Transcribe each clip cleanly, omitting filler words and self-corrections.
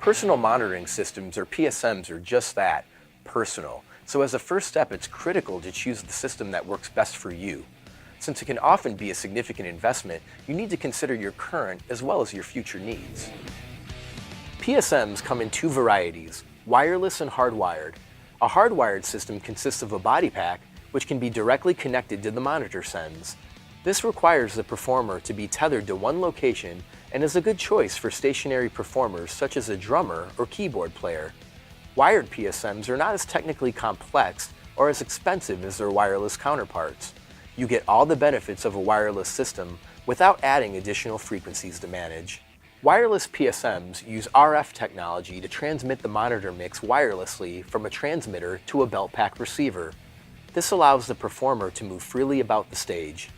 Personal monitoring systems, or PSMs, are just that, personal. So as a first step, it's critical to choose the system that works best for you. Since it can often be a significant investment, you need to consider your current as well as your future needs. PSMs come in two varieties, wireless and hardwired. A hardwired system consists of a body pack, which can be directly connected to the monitor sends. This requires the performer to be tethered to one location and is a good choice for stationary performers such as a drummer or keyboard player. Wired PSMs are not as technically complex or as expensive as their wireless counterparts. You get all the benefits of a wireless system without adding additional frequencies to manage. Wireless PSMs use RF technology to transmit the monitor mix wirelessly from a transmitter to a belt pack receiver. This allows the performer to move freely about the stage.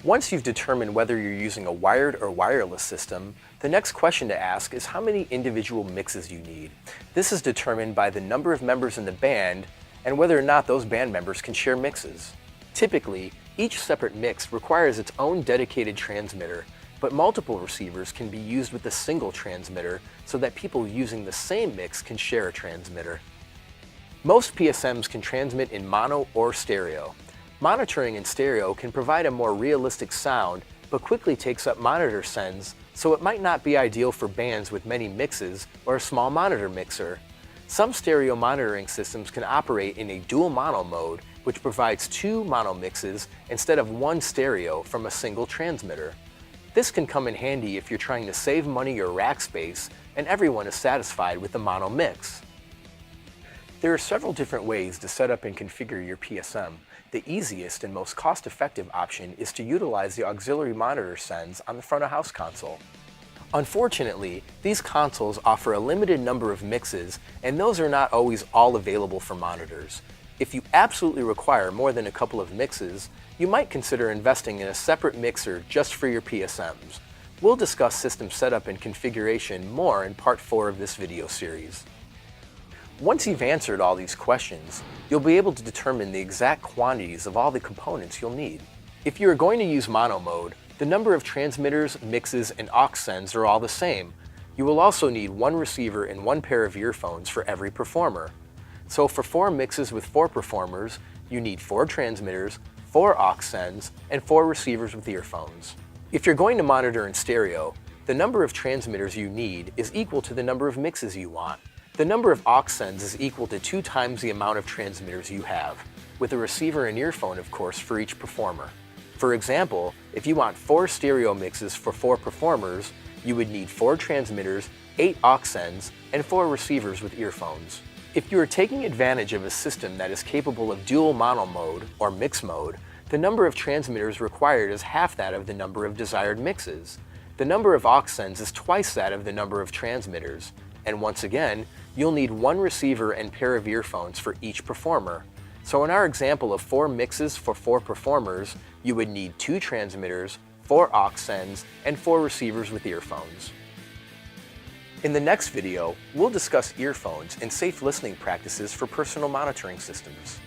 Once you've determined whether you're using a wired or wireless system, the next question to ask is how many individual mixes you need. This is determined by the number of members in the band and whether or not those band members can share mixes. Typically, each separate mix requires its own dedicated transmitter, but multiple receivers can be used with a single transmitter so that people using the same mix can share a transmitter. Most PSMs can transmit in mono or stereo. Monitoring in stereo can provide a more realistic sound, but quickly takes up monitor sends, so it might not be ideal for bands with many mixes or a small monitor mixer. Some stereo monitoring systems can operate in a dual mono mode, which provides two mono mixes instead of one stereo from a single transmitter. This can come in handy if you're trying to save money or rack space and everyone is satisfied with the mono mix. There are several different ways to set up and configure your PSM. The easiest and most cost-effective option is to utilize the auxiliary monitor sends on the front-of-house console. Unfortunately, these consoles offer a limited number of mixes, and those are not always all available for monitors. If you absolutely require more than a couple of mixes, you might consider investing in a separate mixer just for your PSMs. We'll discuss system setup and configuration more in part 4 of this video series. Once you've answered all these questions, you'll be able to determine the exact quantities of all the components you'll need. If you are going to use mono mode, the number of transmitters, mixes, and aux sends are all the same. You will also need one receiver and one pair of earphones for every performer. So for 4 mixes with 4 performers, you need 4 transmitters, 4 aux sends, and 4 receivers with earphones. If you're going to monitor in stereo, the number of transmitters you need is equal to the number of mixes you want. The number of aux sends is equal to 2 times the amount of transmitters you have, with a receiver and earphone, of course, for each performer. For example, if you want 4 stereo mixes for 4 performers, you would need 4 transmitters, 8 aux sends, and 4 receivers with earphones. If you are taking advantage of a system that is capable of dual mono mode, or mix mode, the number of transmitters required is half that of the number of desired mixes. The number of aux sends is twice that of the number of transmitters. And once again, you'll need one receiver and pair of earphones for each performer. So in our example of 4 mixes for 4 performers, you would need 2 transmitters, 4 aux sends, and 4 receivers with earphones. In the next video, we'll discuss earphones and safe listening practices for personal monitoring systems.